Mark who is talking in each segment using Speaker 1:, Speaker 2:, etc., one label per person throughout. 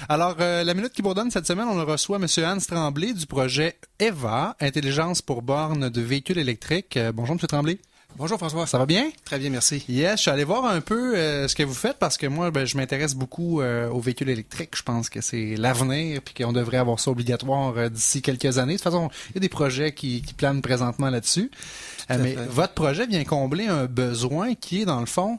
Speaker 1: Alors, la Minute qui bourdonne cette semaine, on reçoit M. Hans Tremblay du projet EVA, Intelligence pour bornes de véhicules électriques. Bonjour, M. Tremblay.
Speaker 2: Bonjour François.
Speaker 1: Ça va bien?
Speaker 2: Très bien, merci.
Speaker 1: Yes, je suis allé voir un peu ce que vous faites parce que moi, je m'intéresse beaucoup aux véhicules électriques. Je pense que c'est l'avenir puis qu'on devrait avoir ça obligatoire d'ici quelques années. De toute façon, il y a des projets qui planent présentement là-dessus. Mais votre projet vient combler un besoin qui est, dans le fond,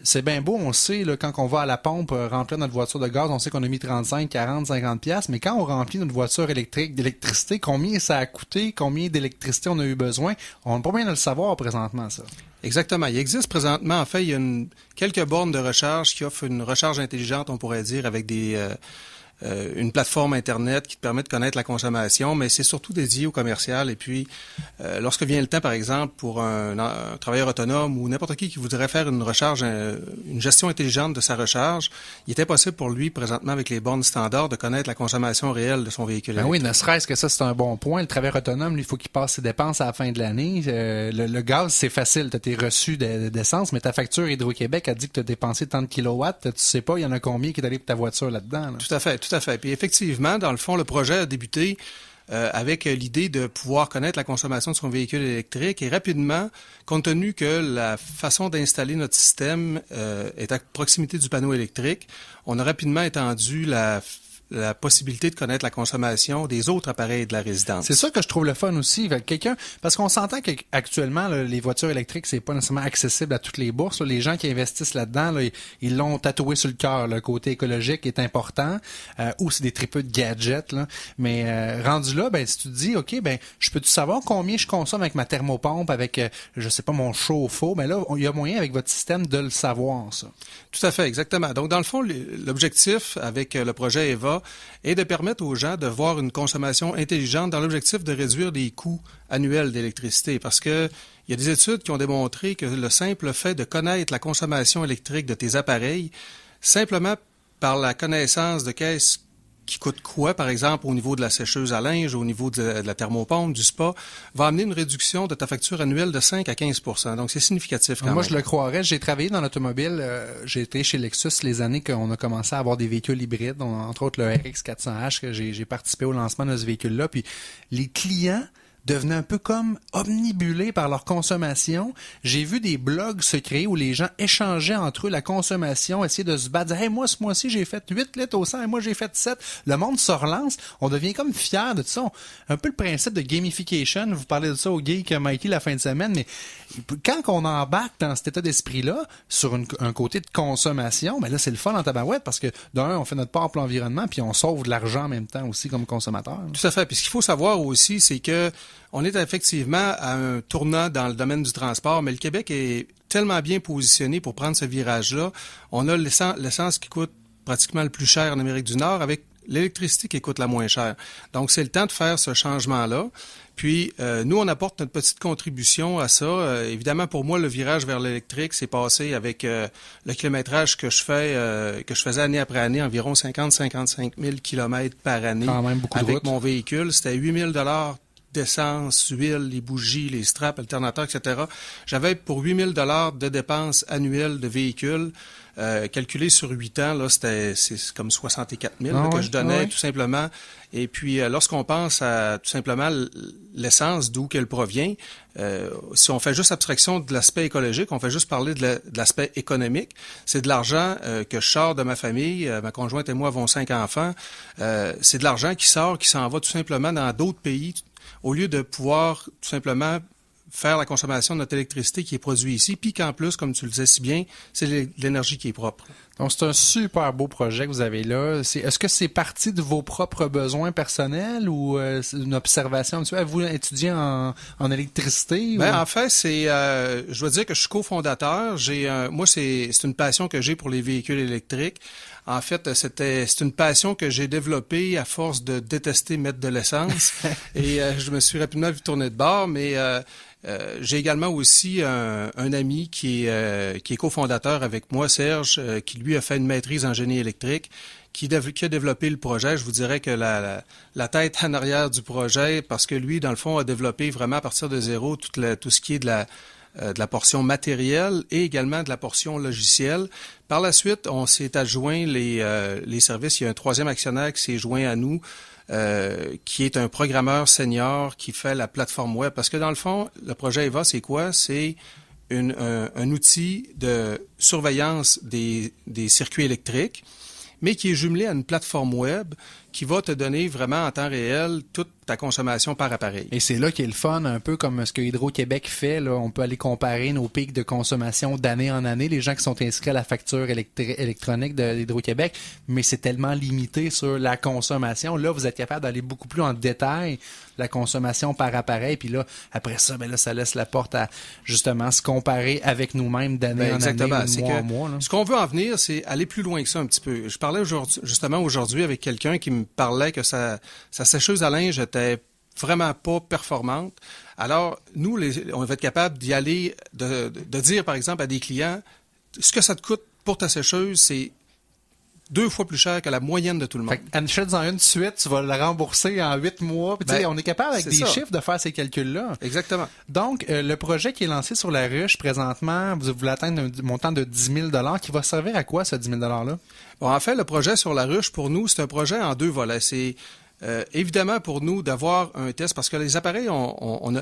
Speaker 1: c'est bien beau, on sait, là, quand on va à la pompe remplir notre voiture de gaz, on sait qu'on a mis 35, 40, 50 piastres, mais quand on remplit notre voiture électrique d'électricité, combien ça a coûté, combien d'électricité on a eu besoin, on n'a pas bien de le savoir présentement, ça.
Speaker 2: Exactement. Il existe présentement, en fait, il y a quelques bornes de recharge qui offrent une recharge intelligente, on pourrait dire, avec une plateforme Internet qui te permet de connaître la consommation, mais c'est surtout dédié au commercial. Et puis, lorsque vient le temps, par exemple, pour un travailleur autonome ou n'importe qui voudrait faire une recharge, une gestion intelligente de sa recharge, il est impossible pour lui, présentement, avec les bornes standards, de connaître la consommation réelle de son véhicule électrique.
Speaker 1: Oui, ne serait-ce que ça, c'est un bon point. Le travailleur autonome, lui, il faut qu'il passe ses dépenses à la fin de l'année. Le gaz, c'est facile. Tu as tes reçus d'essence, mais ta facture Hydro-Québec a dit que tu as dépensé tant de kilowatts. Tu sais pas, il y en a combien qui est allé pour ta voiture là-dedans. Là.
Speaker 2: Tout à fait. Puis effectivement, dans le fond, le projet a débuté avec l'idée de pouvoir connaître la consommation de son véhicule électrique et rapidement, compte tenu que la façon d'installer notre système est à proximité du panneau électrique, on a rapidement étendu la possibilité de connaître la consommation des autres appareils de la résidence.
Speaker 1: C'est ça que je trouve le fun aussi. Parce qu'on s'entend qu'actuellement, les voitures électriques, c'est pas nécessairement accessible à toutes les bourses. Là. Les gens qui investissent là-dedans, là, ils l'ont tatoué sur le cœur. Le côté écologique est important. Ou c'est des tripeux de gadgets. Là. Mais rendu là, si tu te dis, OK, je peux-tu savoir combien je consomme avec ma thermopompe, avec, je sais pas, mon chauffe-eau? Là, il y a moyen avec votre système de le savoir, ça.
Speaker 2: Tout à fait, exactement. Donc, dans le fond, l'objectif avec le projet EVA est de permettre aux gens de voir une consommation intelligente dans l'objectif de réduire les coûts annuels d'électricité. Parce que il y a des études qui ont démontré que le simple fait de connaître la consommation électrique de tes appareils, simplement par la connaissance de qu'est-ce qui coûte quoi, par exemple, au niveau de la sécheuse à linge, au niveau de la thermopompe, du spa, va amener une réduction de ta facture annuelle de 5 à 15 %. Donc, c'est significatif quand même.
Speaker 1: Moi, je le croirais. J'ai travaillé dans l'automobile. J'ai été chez Lexus les années qu'on a commencé à avoir des véhicules hybrides, entre autres le RX 400H, que j'ai participé au lancement de ce véhicule-là. Puis, les clients devenaient un peu comme omnibulés par leur consommation. J'ai vu des blogs se créer où les gens échangeaient entre eux la consommation, essayaient de se battre. Hey, moi, ce mois-ci, j'ai fait 8 litres au 100 et moi, j'ai fait 7. Le monde se relance. On devient comme fiers de tout ça. Un peu le principe de gamification. Vous parlez de ça au geek Mikey la fin de semaine, mais quand on embarque dans cet état d'esprit-là, sur un côté de consommation, là, c'est le fun en tabarouette parce que d'un, on fait notre part pour l'environnement puis on sauve de l'argent en même temps aussi comme consommateur.
Speaker 2: Tout à fait. Puis ce qu'il faut savoir aussi, c'est que on est effectivement à un tournant dans le domaine du transport, mais le Québec est tellement bien positionné pour prendre ce virage-là. On a l'essence qui coûte pratiquement le plus cher en Amérique du Nord avec l'électricité qui coûte la moins chère. Donc, c'est le temps de faire ce changement-là. Puis, nous, on apporte notre petite contribution à ça. Évidemment, pour moi, le virage vers l'électrique, c'est passé avec le kilométrage que je faisais année après année, environ 50-55 000 kilomètres par année.
Speaker 1: Quand même beaucoup
Speaker 2: avec
Speaker 1: de route.
Speaker 2: Mon véhicule. C'était 8 000 d'essence, huile, les bougies, les straps, alternateurs, etc. J'avais pour 8 000 de dépenses annuelles de véhicule. Calculé sur 8 ans, là, c'est comme 64 000 que je donnais tout simplement. Et puis, lorsqu'on pense à tout simplement l'essence, d'où qu'elle provient, si on fait juste abstraction de l'aspect écologique, on fait juste parler de l'aspect économique, c'est de l'argent que je sors de ma famille, ma conjointe et moi avons 5 enfants, c'est de l'argent qui s'en va tout simplement dans d'autres pays, au lieu de pouvoir tout simplement faire la consommation de notre électricité qui est produite ici, puis qu'en plus, comme tu le disais si bien, c'est l'énergie qui est propre.
Speaker 1: Donc, c'est un super beau projet que vous avez là. Est-ce que c'est parti de vos propres besoins personnels ou c'est une observation? Vous étudiez en électricité?
Speaker 2: En fait, je dois dire que je suis cofondateur. Moi, c'est une passion que j'ai pour les véhicules électriques. En fait, c'est une passion que j'ai développée à force de détester mettre de l'essence. Et je me suis rapidement vu tourner de bord, mais j'ai également aussi un ami qui est cofondateur avec moi, Serge, qui lui a fait une maîtrise en génie électrique, qui a développé le projet. Je vous dirais que la tête en arrière du projet, parce que lui, dans le fond, a développé vraiment à partir de zéro tout ce qui est de de la portion matérielle et également de la portion logicielle. Par la suite, on s'est adjoint les services. Il y a un troisième actionnaire qui s'est joint à nous, qui est un programmeur senior qui fait la plateforme web. Parce que dans le fond, le projet EVA, c'est quoi? C'est un outil de surveillance des circuits électriques, mais qui est jumelé à une plateforme web qui va te donner vraiment en temps réel toute ta consommation par appareil.
Speaker 1: Et c'est là qu'est le fun, un peu comme ce que Hydro-Québec fait. Là, on peut aller comparer nos pics de consommation d'année en année, les gens qui sont inscrits à la facture électronique d'Hydro-Québec, mais c'est tellement limité sur la consommation. Là, vous êtes capable d'aller beaucoup plus en détail la consommation par appareil, puis là, après ça, ben là, ça laisse la porte à justement se comparer avec nous-mêmes d'année en année, mois en mois. Là.
Speaker 2: Ce qu'on veut en venir, c'est aller plus loin que ça un petit peu. Je parlais aujourd'hui avec quelqu'un qui me parlait que sa sécheuse à linge était vraiment pas performante. Alors, nous, on va être capable d'y aller, de dire, par exemple, à des clients, ce que ça te coûte pour ta sécheuse, c'est 2 fois plus cher que la moyenne de tout le monde.
Speaker 1: Achète-en une de suite, tu vas la rembourser en 8 mois. Puis, on est capable avec des chiffres de faire ces calculs-là.
Speaker 2: Exactement.
Speaker 1: Donc, le projet qui est lancé sur la ruche, présentement, vous voulez atteindre un montant de 10 000 $ qui va servir à quoi, ce 10 000 $-là?
Speaker 2: Bon, en fait, le projet sur la ruche, pour nous, c'est un projet en 2 volets. C'est évidemment pour nous d'avoir un test, parce que les appareils,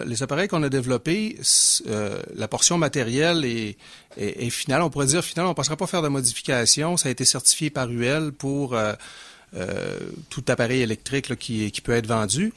Speaker 2: les appareils qu'on a développés, la portion matérielle est finale. On pourrait dire finale, on ne passera pas faire de modifications. Ça a été certifié par UL pour tout appareil électrique là, qui peut être vendu.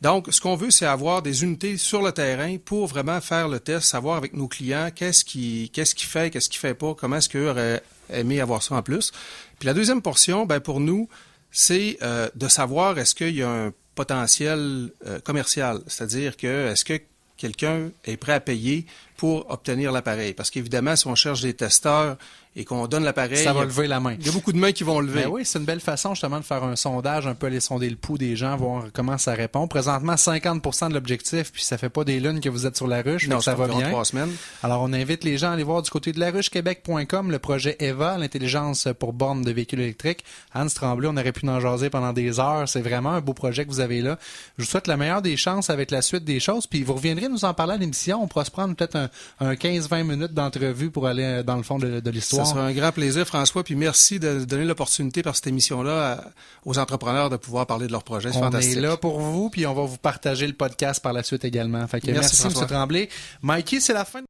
Speaker 2: Donc, ce qu'on veut, c'est avoir des unités sur le terrain pour vraiment faire le test, savoir avec nos clients qu'est-ce qui fait, qu'est-ce qui fait pas, comment est-ce qu'eux auraient aimé avoir ça en plus. Puis la deuxième portion, ben pour nous, c'est de savoir est-ce qu'il y a un potentiel commercial, c'est-à-dire que est-ce que quelqu'un est prêt à payer pour obtenir l'appareil. Parce qu'évidemment, si on cherche des testeurs et qu'on donne l'appareil...
Speaker 1: Ça va lever la main.
Speaker 2: Il y a beaucoup de mains qui vont lever.
Speaker 1: Ben oui, c'est une belle façon justement de faire un sondage, un peu aller sonder le pouls des gens, voir comment ça répond. Présentement, 50% de l'objectif, puis ça fait pas des lunes que vous êtes sur la ruche,
Speaker 2: non,
Speaker 1: ça va bien.
Speaker 2: 3 semaines.
Speaker 1: Alors, on invite les gens à aller voir du côté de laruchequebec.com le projet EVA, l'intelligence pour bornes de véhicules électriques. Hans Tremblay, on aurait pu en jaser pendant des heures. C'est vraiment un beau projet que vous avez là. Je vous souhaite la meilleure des chances avec la suite des choses, puis vous reviendrez nous en parler à l'émission. On pourra se prendre peut-être un 15-20 minutes d'entrevue pour aller dans le fond de l'histoire.
Speaker 2: Ça sera un grand plaisir, François, puis merci de donner l'opportunité par cette émission-là aux entrepreneurs de pouvoir parler de leur projet. C'est fantastique.
Speaker 1: On est là pour vous, puis on va vous partager le podcast par la suite également. Fait que merci, M. Tremblay. Mikey, c'est la fin de